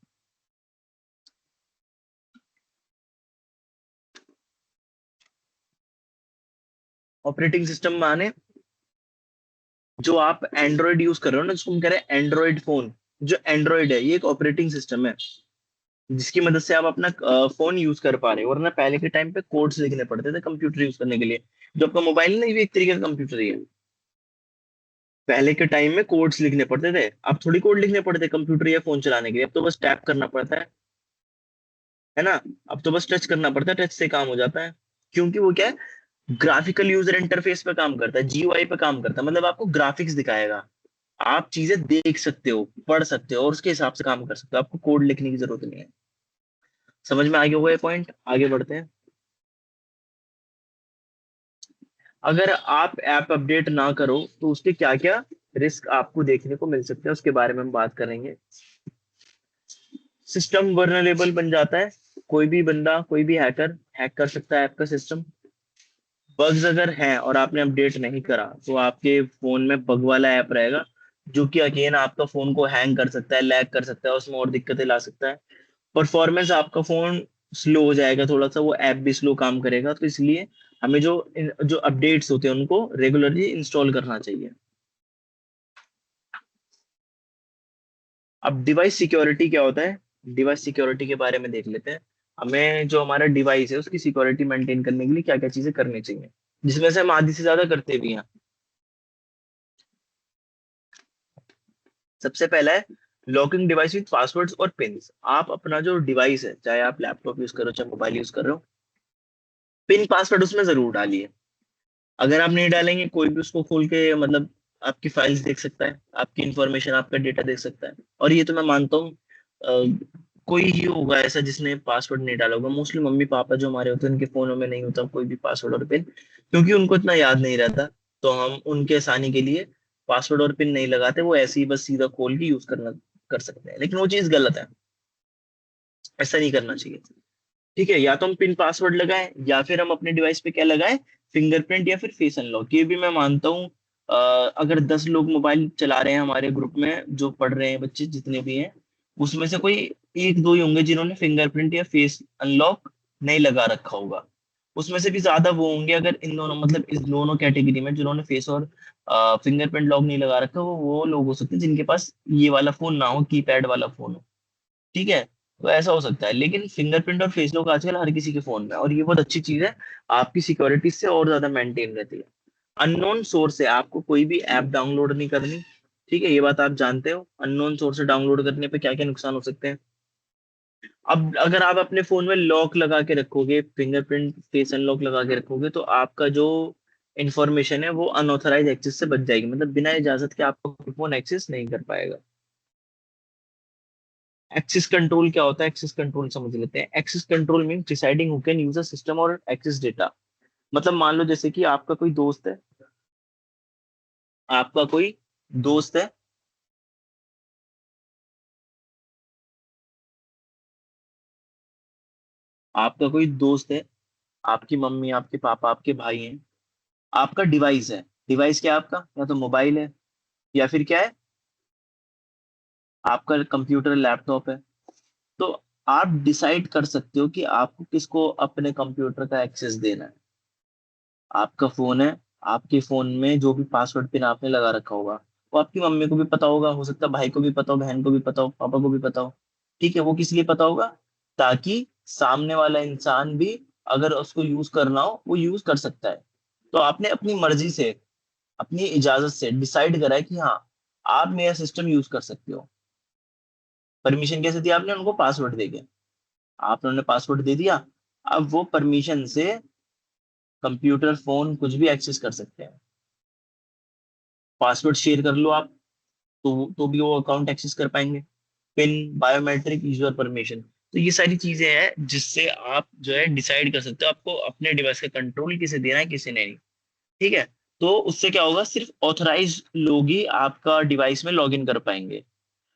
ऑपरेटिंग सिस्टम माने जो आप एंड्रॉइड यूज कर रहे हो ना, जिसको हम कह रहे हैं एंड्रॉइड फोन। जो एंड्रॉइड है ये एक ऑपरेटिंग सिस्टम है जिसकी मदद से आप अपना फोन यूज कर पा रहे हो, वरना पहले के टाइम पे कोड्स लिखने पड़ते थे कंप्यूटर यूज करने के लिए। जो आपका मोबाइल है ना, ये भी एक तरीके का कंप्यूटर ही है। पहले के टाइम में कोड्स लिखने पड़ते थे, अब थोड़ी कोड लिखने पड़ते कंप्यूटर या फोन चलाने के लिए, अब तो बस टैप करना पड़ता है ना। अब तो बस टच करना पड़ता है, टच से काम हो जाता है। क्योंकि वो क्या है, ग्राफिकल यूजर इंटरफेस पे काम करता है, जीयूआई पे काम करता है, मतलब आपको ग्राफिक्स दिखाएगा। आप चीजें देख सकते हो, पढ़ सकते हो और उसके हिसाब से काम कर सकते हो, आपको कोड लिखने की जरूरत नहीं है। समझ में आ गया होगा ये पॉइंट, आगे बढ़ते हैं। अगर आप ऐप अपडेट ना करो तो उसके क्या क्या रिस्क आपको देखने को मिल सकते हैं, उसके बारे में हम बात करेंगे। सिस्टम वर्नरेबल बन जाता है, कोई भी बंदा, कोई भी हैकर हैक कर सकता है ऐप का सिस्टम। बग्स अगर हैं और आपने अपडेट नहीं करा, तो आपके फोन में बग वाला ऐप रहेगा, जो कि अगेन आपका फोन को हैंग कर सकता है, लैग कर सकता है, उसमें और दिक्कतें ला सकता है। परफॉर्मेंस आपका फोन स्लो हो जाएगा थोड़ा सा, वो ऐप भी स्लो काम करेगा। तो इसलिए हमें जो अपडेट्स होते हैं उनको रेगुलरली इंस्टॉल करना चाहिए। अब डिवाइस सिक्योरिटी क्या होता है, डिवाइस सिक्योरिटी के बारे में देख लेते हैं। हमें जो हमारा डिवाइस है उसकी सिक्योरिटी मेंटेन करने के लिए क्या क्या चीजें करनी चाहिए, जिसमें से हम आधी से ज्यादा करते भी हैं। सबसे पहला है लॉकिंग डिवाइस विथ पासवर्ड्स और पिन्स। आप अपना जो डिवाइस है, चाहे आप लैपटॉप यूज करो चाहे मोबाइल यूज कर रहे हो, पिन पासवर्ड उसमें जरूर डालिए। अगर आप नहीं डालेंगे, कोई भी उसको खोल के मतलब आपकी फाइल्स देख सकता है, आपकी इंफॉर्मेशन, आपका डेटा देख सकता है। और ये तो मैं मानता हूँ कोई ही होगा ऐसा जिसने पासवर्ड नहीं डाला होगा। मोस्टली मम्मी पापा जो हमारे होते हैं उनके फोनों में नहीं होता कोई भी पासवर्ड और पिन, क्योंकि उनको इतना याद नहीं रहता। तो हम उनके आसानी के लिए पासवर्ड और पिन नहीं लगाते, वो ऐसे ही बस सीधा खोल के यूज करना कर सकते हैं, लेकिन वो चीज गलत है, ऐसा नहीं करना चाहिए। ठीक है, या तो हम पिन पासवर्ड लगाएं या फिर हम अपने डिवाइस पे क्या लगाएं, फिंगरप्रिंट या फिर फेस अनलॉक। ये भी मैं मानता हूँ अगर 10 लोग मोबाइल चला रहे हैं हमारे ग्रुप में, जो पढ़ रहे हैं बच्चे जितने भी हैं, उसमें से कोई एक दो ही होंगे जिन्होंने फिंगरप्रिंट या फेस अनलॉक नहीं लगा रखा होगा। उसमें से भी ज्यादा वो होंगे, अगर इन दोनों मतलब इस दोनों कैटेगरी में जिन्होंने फेस और फिंगरप्रिंट लॉक नहीं लगा रखा, वो लोग हो सकते हैं जिनके पास ये वाला फोन ना हो, कीपैड वाला फोन हो। ठीक है, तो ऐसा हो सकता है। लेकिन फिंगरप्रिंट और फेस लॉक आजकल हर किसी के फोन में है, और ये बहुत अच्छी चीज है, आपकी सिक्योरिटी से और ज्यादा मेंटेन रहती है। अननोन सोर्स से आपको कोई भी ऐप डाउनलोड नहीं करनी। ठीक है, ये बात आप जानते हो, अननोन सोर्स से डाउनलोड करने पे क्या क्या नुकसान हो सकते हैं। अब अगर आप अपने फोन में लॉक लगा के रखोगे, फिंगरप्रिंट फेस अनलॉक लगा के रखोगे, तो आपका जो इंफॉर्मेशन है वो अनऑथराइज एक्सेस से बच जाएगी, मतलब बिना इजाजत के आपका फोन एक्सेस नहीं कर पाएगा। एक्सेस कंट्रोल क्या होता है? एक्सेस कंट्रोल समझ लेते हैं। Access control mean deciding who can use a system और एक्सेस डेटा। मतलब मान लो जैसे कि आपका कोई दोस्त है, आपका कोई दोस्त है, आपका कोई दोस्त है, आपकी मम्मी, आपके पापा, आपके भाई हैं, आपका डिवाइस है। डिवाइस क्या है आपका? या तो मोबाइल है, या फिर क्या है, आपका कंप्यूटर लैपटॉप है। तो आप डिसाइड कर सकते हो कि आपको किसको अपने कंप्यूटर का एक्सेस देना है। आपका फोन है, आपके फोन में जो भी पासवर्ड पिन आपने लगा रखा होगा, वो आपकी मम्मी को भी पता होगा, हो सकता है भाई को भी पता हो, बहन को भी पता हो, पापा को भी पता हो। ठीक है, वो किस लिए पता होगा? ताकि सामने वाला इंसान भी अगर उसको यूज करना हो वो यूज कर सकता है। तो आपने अपनी मर्जी से, अपनी इजाजत से डिसाइड करा है कि हाँ, आप मेरा सिस्टम यूज कर सकते हो। परमिशन कैसे दिया आपने? उनको पासवर्ड देके। आपने उन्हें पासवर्ड दे दिया, अब वो परमिशन से कंप्यूटर, फोन, कुछ भी एक्सेस कर सकते हैं। पासवर्ड शेयर कर लो आप, तो भी वो अकाउंट एक्सेस कर पाएंगे। Pin, biometric, user permission. तो ये सारी चीजें हैं जिससे आप जो है डिसाइड कर सकते हो आपको अपने डिवाइस का कंट्रोल किसे देना है, किसे नहीं। ठीक है। तो उससे क्या होगा, सिर्फ ऑथराइज लोग ही आपका डिवाइस में लॉग इन कर पाएंगे।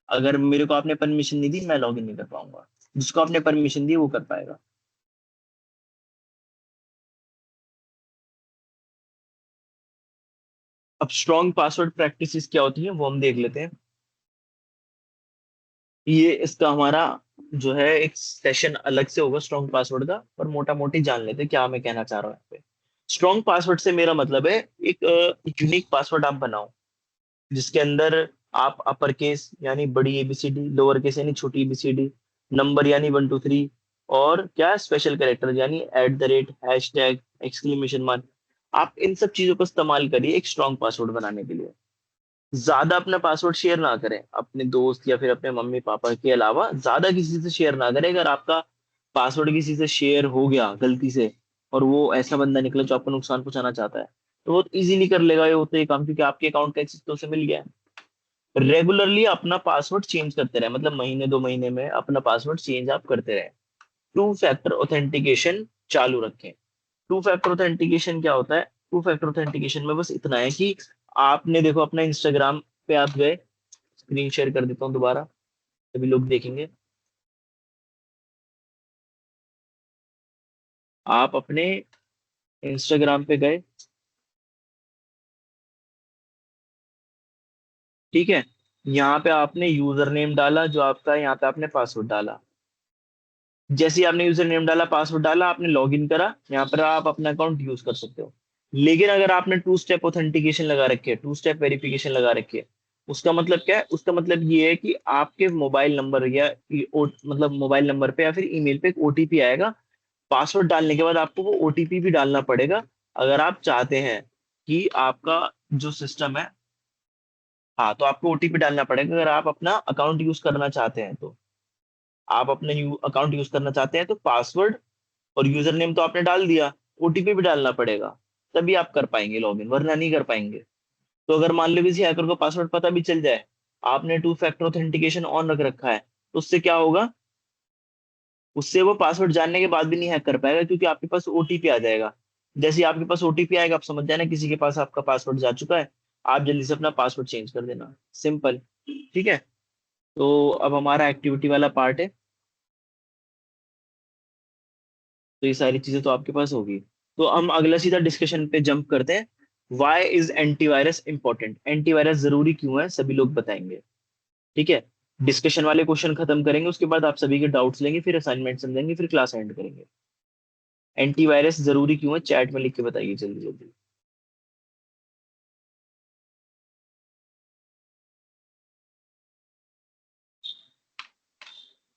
अगर मेरे को आपने परमिशन नहीं दी, मैं लॉग इन नहीं कर पाऊंगा। जिसको आपने परमिशन दी वो कर पाएगा। अब स्ट्रॉन्ग पासवर्ड प्रैक्टिसेस क्या होती है वो हम देख लेते हैं। ये इसका हमारा जो है एक सेशन अलग से होगा स्ट्रॉन्ग पासवर्ड का, पर मोटा मोटी जान लेते हैं क्या मैं कहना चाह रहा हूँ यहाँ पे। स्ट्रॉन्ग पासवर्ड से मेरा मतलब है एक यूनिक पासवर्ड आप बनाओ, जिसके अंदर आप अपर केस यानी बड़ी एबीसीडी, लोअर केस यानी छोटी एबीसीडी, नंबर यानी 1 2 3, और क्या स्पेशल कैरेक्टर यानी @ हैशटैग, एक्सक्लेमेशन मार्क। आप इन सब चीजों का इस्तेमाल करिए एक स्ट्रॉन्ग पासवर्ड बनाने के लिए। ज्यादा अपना पासवर्ड शेयर ना करें अपने दोस्त या फिर अपने मम्मी पापा के अलावा, ज्यादा किसी से शेयर ना करें। अगर आपका पासवर्ड किसी से शेयर हो गया गलती से, और वो ऐसा बंदा निकला जो आपको नुकसान पहुंचाना चाहता है, तो वो इजीली कर लेगा ये होते ही काम, क्योंकि आपके अकाउंट का एक्सेस तो उसे मिल गया है। रेगुलरली अपना पासवर्ड चेंज करते रहे, मतलब महीने 2 महीने में अपना पासवर्ड चेंज आप करते रहे। टू फैक्टर ऑथेंटिकेशन चालू रखें। टू फैक्टर ऑथेंटिकेशन क्या होता है? टू फैक्टर ऑथेंटिकेशन में बस इतना है कि आपने देखो अपना इंस्टाग्राम पे आप गए, स्क्रीन शेयर कर देता हूँ दोबारा, सभी लोग देखेंगे। आप अपने इंस्टाग्राम पे गए, ठीक है। यहाँ पे आपने यूजर नेम डाला जो आपका है, यहाँ पे आपने पासवर्ड डाला। जैसे ही आपने यूजर नेम डाला, पासवर्ड डाला, आपने लॉग इन करा, यहाँ पर आप अपना अकाउंट यूज कर सकते हो। लेकिन अगर आपने टू स्टेप ऑथेंटिकेशन लगा रखी है, टू स्टेप वेरिफिकेशन लगा रखी है, उसका मतलब क्या है? उसका मतलब ये है कि आपके मोबाइल नंबर या मतलब मोबाइल नंबर पे या फिर ईमेल पे एक ओटीपी आएगा। पासवर्ड डालने के बाद आपको वो ओटीपी भी डालना पड़ेगा, अगर आप चाहते हैं कि आपका जो सिस्टम है, हाँ, तो आपको ओटीपी डालना पड़ेगा अगर आप अपना अकाउंट यूज करना चाहते हैं तो। आप अपने अकाउंट यूज करना चाहते हैं तो पासवर्ड और यूजर नेम तो आपने डाल दिया, ओटीपी भी डालना पड़ेगा, तभी आप कर पाएंगे लॉगिन, वरना नहीं कर पाएंगे। तो अगर मान लो किसी हैकर को पासवर्ड पता भी चल जाए, आपने टू फैक्टर ऑथेंटिकेशन ऑन रख रखा है, तो उससे क्या होगा? उससे वो पासवर्ड जानने के बाद भी नहीं हैक कर पाएगा, क्योंकि आपके पास ओटीपी आ जाएगा। जैसे ही आपके पास ओटीपी आएगा, आप समझ जाना किसी के पास आपका पासवर्ड जा चुका है। आप जल्दी से अपना पासवर्ड चेंज कर देना, सिंपल। ठीक है। तो अब हमारा एक्टिविटी वाला पार्ट है, तो ये सारी चीजें तो आपके पास होगी। तो हम अगला सीधा डिस्कशन पे जंप करते हैं। Why is antivirus important? Antivirus जरूरी क्यों है, सभी लोग बताएंगे। ठीक है। डिस्कशन वाले क्वेश्चन खत्म करेंगे, उसके बाद आप सभी के डाउट्स लेंगे, फिर असाइनमेंट समझेंगे, फिर क्लास एंड करेंगे। एंटीवायरस जरूरी क्यों है, चैट में लिख के बताइए जल्दी जल्दी।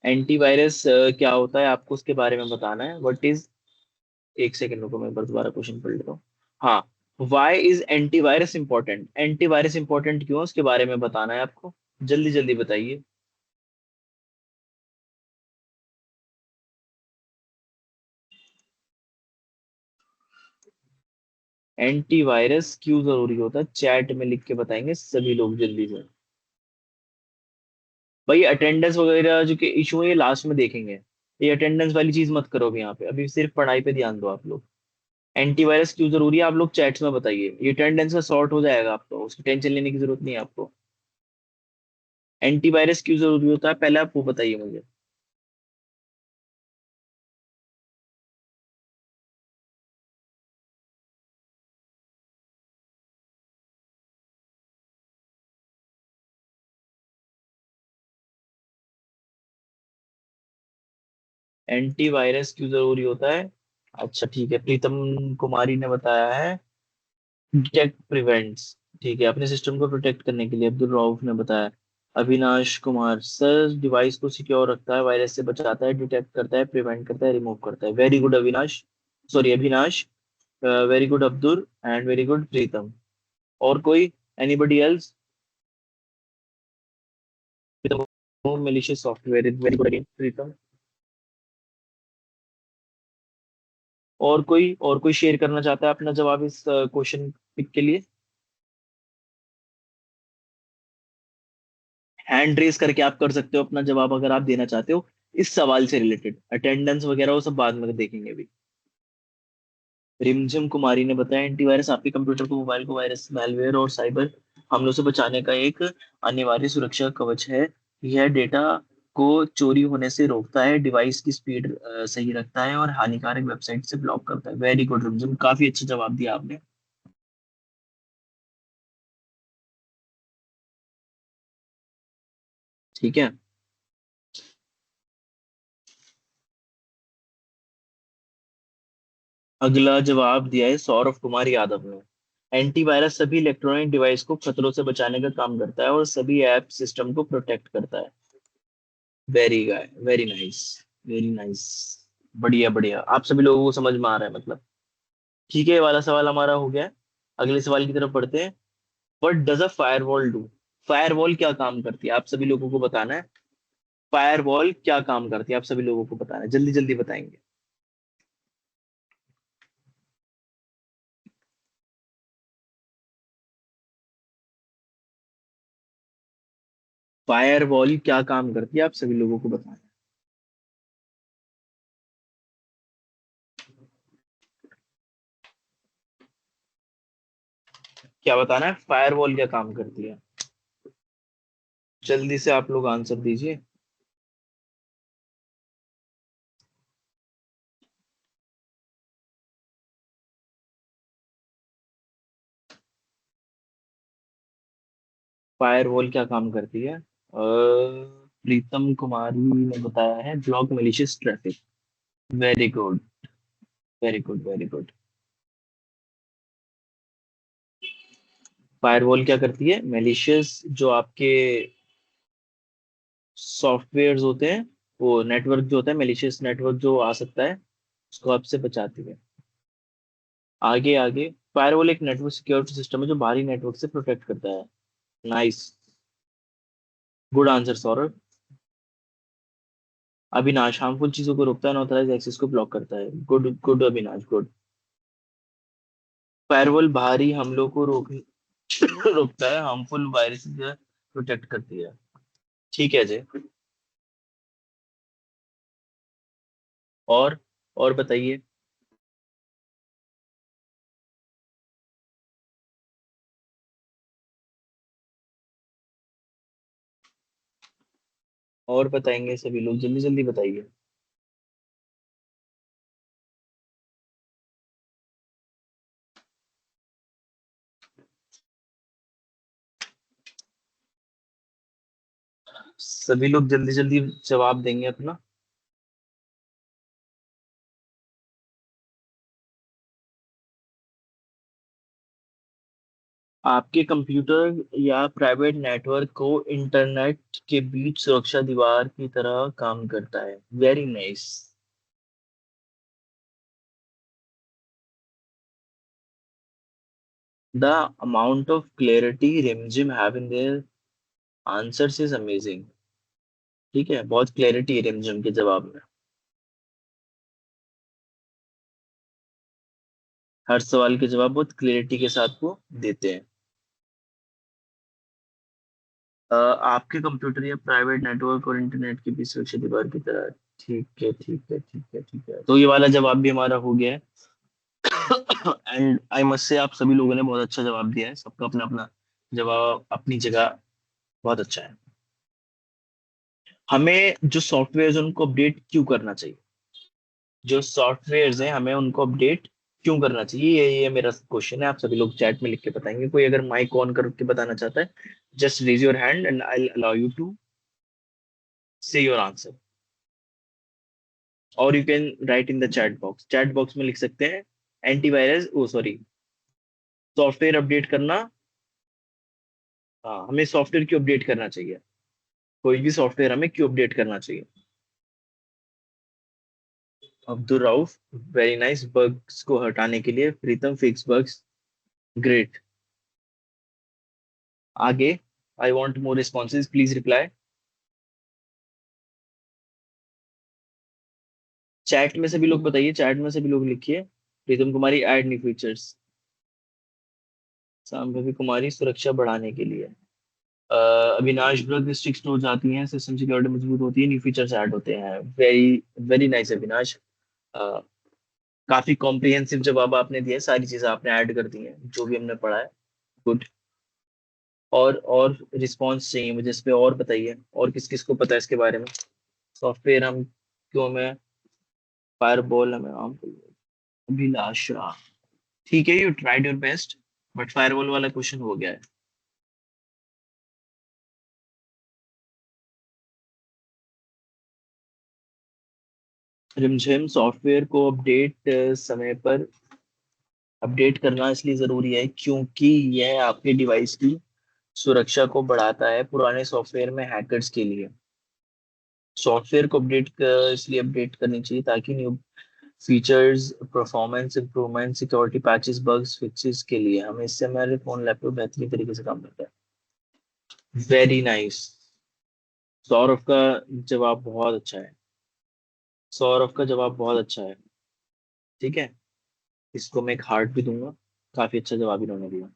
एंटीवायरस क्या होता है, आपको उसके बारे में बताना है। व्हाट इज, एक सेकंड रुको, मैं एक बार दोबारा क्वेश्चन पढ़ लेता हूँ। हाँ, why is antivirus important? Antivirus important क्यों है उसके बारे में बताना है आपको, जल्दी जल्दी बताइए। एंटीवायरस क्यों जरूरी होता है, चैट में लिख के बताएंगे सभी लोग जल्दी से। भाई अटेंडेंस वगैरह जो कि इशू है ये लास्ट में देखेंगे। ये अटेंडेंस वाली चीज मत करो अभी, यहाँ पे अभी सिर्फ पढ़ाई पे ध्यान दो आप लोग। एंटीवायरस क्यों जरूरी है आप लोग चैट्स में बताइए, ये अटेंडेंस का सॉर्ट हो जाएगा आपको, उसकी टेंशन लेने की जरूरत नहीं है आपको। एंटीवायरस क्यों जरूरी होता है पहले आप वो बताइए मुझे। एंटीवायरस क्यों जरूरी होता है, अच्छा ठीक है, प्रीतम कुमारी ने बताया है डिटेक्ट प्रिवेंट्स, ठीक है, अपने सिस्टम को प्रोटेक्ट करने के लिए। अब्दुल रऊफ ने बताया। अविनाश कुमार सर डिवाइस को सिक्योर रखता है, वायरस से बचाता है, डिटेक्ट करता है, प्रिवेंट करता है, रिमूव करता है। Very good Avinash, sorry Avinash. Very good Abdul and very good Pritam. और कोई, anybody else? Pritam malicious software, very good again Pritam. और कोई शेयर करना चाहता है अपना जवाब इस क्वेश्चन पिक के लिए? हैंड रेस करके आप कर सकते हो अपना जवाब अगर आप देना चाहते हो इस सवाल से रिलेटेड। अटेंडेंस वगैरह वो सब बाद में देखेंगे भी। रिमझिम कुमारी ने बताया एंटीवायरस आपके कंप्यूटर को, मोबाइल को वायरस, मैलवेयर और साइबर हमलों से बचाने का एक अनिवार्य सुरक्षा कवच है। यह डेटा को चोरी होने से रोकता है, डिवाइस की स्पीड सही रखता है और हानिकारक वेबसाइट से ब्लॉक करता है। वेरी गुड रिमझिम, काफी अच्छा जवाब दिया आपने। ठीक है। अगला जवाब दिया है सौरभ कुमार यादव ने। एंटीवायरस सभी इलेक्ट्रॉनिक डिवाइस को खतरों से बचाने का काम करता है और सभी ऐप सिस्टम को प्रोटेक्ट करता है। वेरी गाय, वेरी नाइस, वेरी नाइस। बढ़िया बढ़िया, आप सभी लोगों को समझ में आ रहा है मतलब। ठीक है, ये वाला सवाल हमारा हो गया है। अगले सवाल की तरफ बढ़ते हैं। What does a firewall do? Firewall क्या काम करती है आप सभी लोगों को बताना है। फायरवॉल क्या काम करती है आप सभी लोगों को बताना है, जल्दी जल्दी बताएंगे। फायरवॉल क्या काम करती है आप सभी लोगों को बताना है। क्या बताना है, फायरवॉल क्या काम करती है? जल्दी से आप लोग आंसर दीजिए। फायरवॉल क्या काम करती है? प्रीतम कुमारी ने बताया है block malicious traffic. Very good, very good, very good. Firewall क्या करती है, malicious जो आपके सॉफ्टवेयर्स होते हैं, वो नेटवर्क जो होता है, malicious नेटवर्क जो आ सकता है उसको आपसे बचाती है। आगे आगे, फायरवॉल एक नेटवर्क सिक्योरिटी सिस्टम है जो बाहरी नेटवर्क से प्रोटेक्ट करता है। Nice, good answer Saurabh. Avinash harmful चीजों को रोकता है, अनऑथराइज्ड एक्सेस को ब्लॉक करता है। Good good Avinash, good. Firewall बाहरी हमलों को रोकता है, हार्मफुल वायरस से प्रोटेक्ट करती है। ठीक है जी। और और बताइए। और बताएंगे सभी लोग, जल्दी जल्दी बताइए। सभी लोग जल्दी जल्दी जवाब देंगे अपना। आपके कंप्यूटर या प्राइवेट नेटवर्क को इंटरनेट के बीच सुरक्षा दीवार की तरह काम करता है। Very nice. The amount of clarity Rimjhim have in their answers is amazing. ठीक है, बहुत क्लैरिटी है रिमझिम के जवाब में। हर सवाल के जवाब बहुत क्लियरिटी के साथ वो देते हैं। आपके कंप्यूटर या प्राइवेट नेटवर्क और इंटरनेट के बीच सुरक्षा दीवार की तरह। ठीक है, ठीक है, ठीक है, ठीक है, तो ये वाला जवाब भी हमारा हो गया है। एंड आई मस्ट से आप सभी लोगों ने बहुत अच्छा जवाब दिया है, सबका अपना अपना जवाब अपनी जगह बहुत अच्छा है। हमें जो सॉफ्टवेयर है उनको अपडेट क्यों करना चाहिए? जो सॉफ्टवेयर हैं हमें उनको अपडेट क्यों करना चाहिए, ये मेरा क्वेश्चन है। आप सभी लोग चैट में लिख के बताएंगे। कोई अगर माइक ऑन करके बताना चाहता है, just raise your hand and I allow you to say your answer, और you can write in the chat box. Chat box में लिख सकते हैं antivirus, oh sorry, software update करना। हाँ, हमें सॉफ्टवेयर क्यों अपडेट करना चाहिए, कोई भी सॉफ्टवेयर हमें क्यों अपडेट करना चाहिए। Abdul Rauf, very nice. Bugs को हटाने के लिए। प्रीतम, फिक्स बग्स, ग्रेट। आगे, I want more responses, please reply. Chat में सभी लोग बताइए, चैट में सभी लोग लिखिए। प्रीतम कुमारी, ऐड न्यू फीचर्स। सांभवी कुमारी, सुरक्षा बढ़ाने के लिए। अविनाश, ड्रग स्ट्रिक्ट हो जाती हैं, सिस्टम सिक्योरिटी मजबूत होती है, न्यू फीचर्स ऐड होते हैं। Very very nice Avinash. Uh, काफी कॉम्प्रिहेंसिव जवाब आपने दिया, सारी चीजें आपने ऐड कर दी हैं जो भी हमने पढ़ा है। गुड। और रिस्पॉन्स चाहिए मुझे इस पे, और बताइए और किस किस को पता है इसके बारे में। सॉफ्टवेयर हम क्यों, हमें फायरबॉल हमें आम। अभिलाषा, ठीक है, you tried your best, but firewall वाला क्वेश्चन हो गया है। रिमझिम, सॉफ्टवेयर को अपडेट समय पर अपडेट करना इसलिए जरूरी है क्योंकि यह आपके डिवाइस की सुरक्षा को बढ़ाता है पुराने सॉफ्टवेयर में हैकर्स के लिए। सॉफ्टवेयर को इसलिए अपडेट करनी चाहिए ताकि new features, performance improvement, security patches, bugs fixes के लिए हमें, इससे हमारे फोन लैपटॉप बेहतरीन तरीके से काम करता है। Very nice. सौरभ का जवाब बहुत अच्छा है। सौरभ का जवाब बहुत अच्छा है। ठीक है, इसको मैं एक हार्ट भी दूंगा। काफी अच्छा जवाब इन्होंने दिया।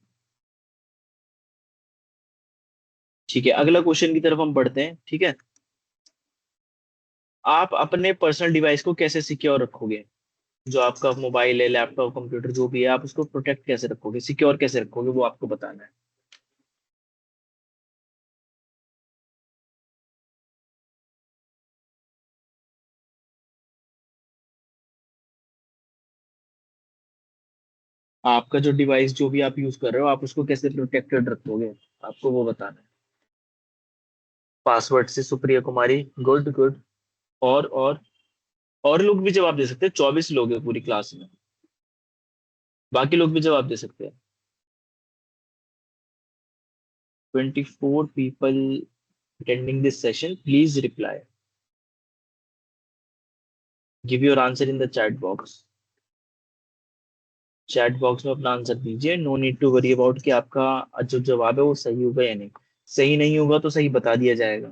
ठीक है, अगला क्वेश्चन की तरफ हम बढ़ते हैं। ठीक है, आप अपने पर्सनल डिवाइस को कैसे सिक्योर रखोगे? जो आपका मोबाइल है, लैपटॉप, कंप्यूटर जो भी है, आप उसको प्रोटेक्ट कैसे रखोगे, सिक्योर कैसे रखोगे, वो आपको बताना है। आपका जो डिवाइस जो भी आप यूज कर रहे हो, आप उसको कैसे प्रोटेक्टेड रखोगे, आपको वो बताना है। पासवर्ड से, सुप्रिया कुमारी, गुड गुड। और लोग भी जवाब दे सकते हैं, 24 लोग हैं पूरी क्लास में, बाकी लोग भी जवाब दे सकते हैं। 24 people attending this session, please reply, give your answer in the chat box। Chat box में अपना आंसर दीजिए। No need to worry about कि आपका जो जवाब है वो सही होगा या नहीं। सही नहीं होगा तो सही बता दिया जाएगा।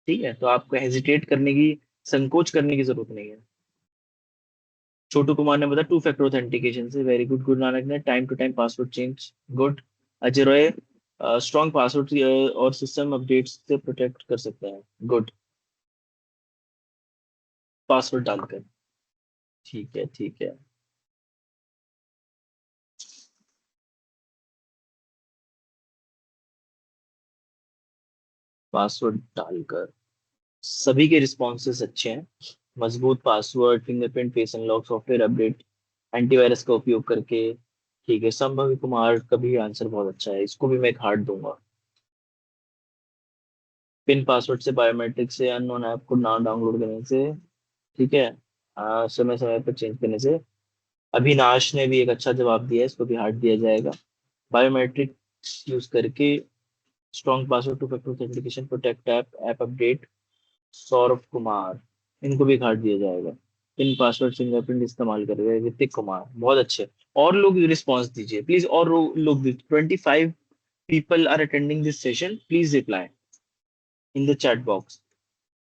ठीक है, तो आपको हेजिटेट करने की, संकोच करने की जरूरत नहीं है। छोटू कुमार ने बताया 2 फैक्टर ऑथेंटिकेशन से, वेरी गुड। गुरु नानक ने time to time password change, good. Ajay Roy, strong password और सिस्टम अपडेट्स से प्रोटेक्ट कर सकते हैं, गुड। पासवर्ड डालकर। ठीक है, ठीक है। पासवर्ड डालकर। सभी के रिस्पॉन्सेस अच्छे हैं। मजबूत password, fingerprint, face unlock, software update, antivirus का उपयोग करके। ठीक है, संभवी कुमार का भी आंसर बहुत अच्छा है, इसको भी मैं एक हार्ट दूंगा। पिन पासवर्ड से, बायोमेट्रिक से, अननोन ऐप को ना डाउनलोड करने से। ठीक है, समय समय पर चेंज करने से। अभिनाश ने भी एक अच्छा जवाब दिया है, इसको भी हार्ट दिया जाएगा। बायोमेट्रिक यूज करके, strong password, 2 factor authentication, protect app, app update. Saurabh Kumar, इनको भी कार्ड दिया जाएगा। पिन पासवर्ड, फिंगरप्रिंट इस्तेमाल कर रहे हैं। ऋतिक कुमार, बहुत अच्छे। और लोग रिस्पॉन्स दीजिए प्लीज, और लोग 25 people are attending this session, please reply in the chat box.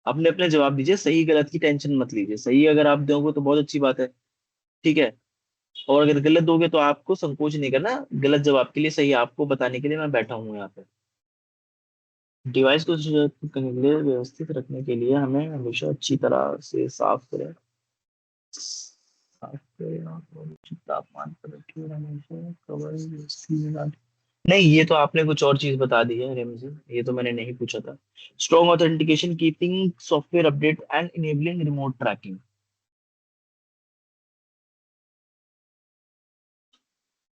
अपने अपने जवाब दीजिए, सही गलत की टेंशन मत लीजिए, सही अगर आप दोगे तो बहुत अच्छी बात है। ठीक है, और अगर गलत दोगे तो आपको संकोच नहीं करना, गलत जवाब के लिए सही आपको बताने के लिए मैं बैठा हूँ यहाँ पे। डिवाइस को सुरक्षित करने के लिए, व्यवस्थित रखने के लिए हमें हमेशा अच्छी तरह से साफ करें और उचित तापमान पर रखें और हमेशा कवर व्यवस्थित में डालें। नहीं, ये तो आपने कुछ और चीज बता दी है रेमजी, ये तो मैंने नहीं पूछा था। Strong authentication keeping software update and enabling remote tracking.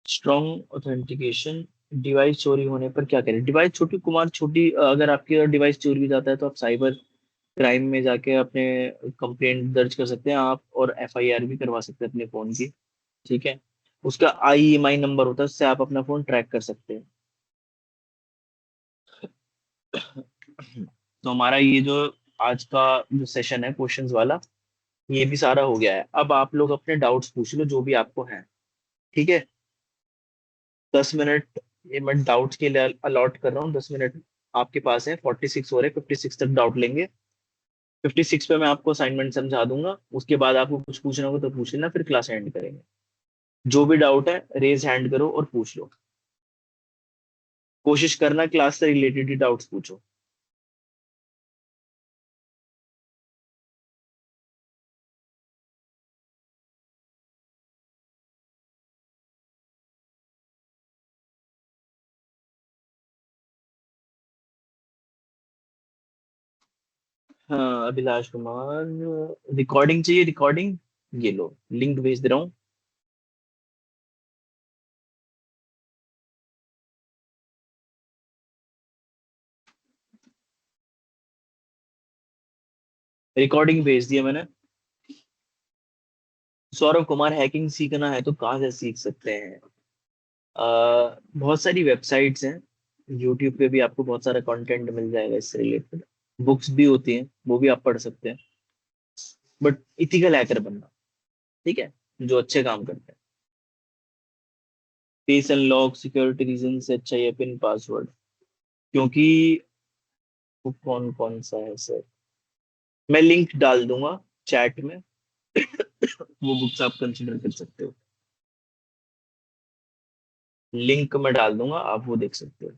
Strong authentication, device चोरी होने पर क्या करें? डिवाइस छोटी कुमार छोटी, अगर आपकी डिवाइस चोरी भी जाता है तो आप साइबर क्राइम में जाके अपने कंप्लेंट दर्ज कर सकते हैं आप, और एफआईआर भी करवा सकते हैं अपने फोन की। ठीक है, उसका आईएमआई नंबर होता है, उससे आप अपना फोन ट्रैक कर सकते हैं। तो हमारा ये जो आज का जो सेशन है क्वेश्चंस वाला, ये भी सारा हो गया है। अब आप लोग अपने डाउट्स पूछ लो जो भी आपको है। ठीक है, 10 मिनट ये मैं डाउट्स के लिए अलॉट कर रहा हूँ। 10 मिनट आपके पास है, 46 हो रहे, 56 तक डाउट लेंगे। 56 पे मैं आपको असाइनमेंट समझा दूंगा, उसके बाद आपको कुछ पूछना होगा तो पूछ लेना, फिर क्लास एंड करेंगे। जो भी डाउट है रेज हैंड करो और पूछ लो। कोशिश करना क्लास से रिलेटेड ही डाउट्स पूछो। हाँ अभिलाष कुमार, रिकॉर्डिंग चाहिए? रिकॉर्डिंग ये लो, लिंक भेज दे रहा हूँ। रिकॉर्डिंग भेज दिया मैंने। सौरभ कुमार, हैकिंग सीखना है तो कहाँ से सीख सकते हैं? बहुत सारी वेबसाइट्स हैं, यूट्यूब पे भी आपको बहुत सारा कंटेंट मिल जाएगा इससे रिलेटेड। बुक्स भी होती हैं, वो भी आप पढ़ सकते हैं। बट इथिकल हैकर बनना, ठीक है, जो अच्छे काम करते हैं। फेस अनलॉक सिक्योरिटी रीजन से अच्छा है पिन पासवर्ड, क्योंकि वो कौन कौन सा है सर, मैं लिंक डाल दूंगा चैट में। वो बुक्स आप कंसिडर कर सकते हो, लिंक मैं डाल दूंगा, आप वो देख सकते हो।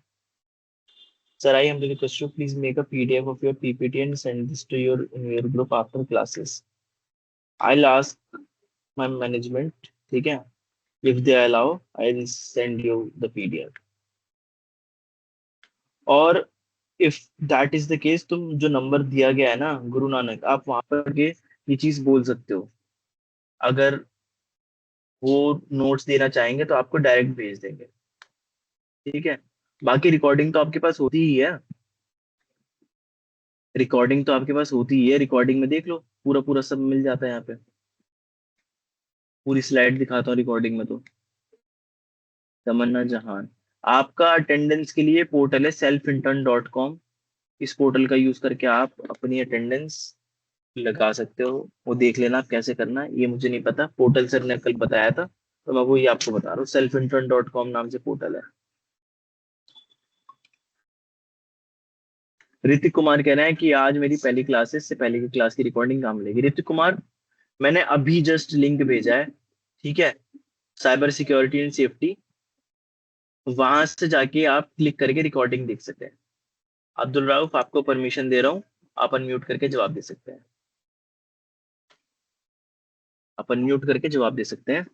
Sir, I am request you please make a PDF of your PPT and send this to your group after classes. I'll ask my management, ठीक है? If they allow, I'll send you the PDF. और if that is the case, तुम जो number दिया गया है ना गुरु नानक, आप वहां पर के ये चीज बोल सकते हो। अगर वो नोट्स देना चाहेंगे तो आपको डायरेक्ट भेज देंगे। ठीक है, बाकी रिकॉर्डिंग तो आपके पास होती ही है। रिकॉर्डिंग तो आपके पास होती ही है, रिकॉर्डिंग में देख लो, पूरा पूरा सब मिल जाता है यहाँ पे। पूरी स्लाइड दिखाता हूँ रिकॉर्डिंग में तो। तमन्ना जहान, आपका अटेंडेंस के लिए पोर्टल है selfintern.com। इस पोर्टल का यूज करके आप अपनी अटेंडेंस लगा सकते हो। वो देख लेना आप कैसे करना है, ये मुझे नहीं पता, पोर्टल सर ने कल बताया था तो मैं वही आपको बता रहा हूँ। selfintern.com नाम से पोर्टल है। ऋतिक कुमार कह रहे हैं कि आज मेरी पहली क्लास है, इससे पहले की क्लास की रिकॉर्डिंग कहाँ मिलेगी? ऋतिक कुमार, मैंने अभी जस्ट लिंक भेजा है, ठीक है, साइबर सिक्योरिटी एंड सेफ्टी, वहां से जाके आप क्लिक करके रिकॉर्डिंग देख सकते हैं। अब्दुल राउफ, आपको परमिशन दे रहा हूँ, आप अनम्यूट करके जवाब दे सकते हैं। आप अनम्यूट करके जवाब दे सकते हैं।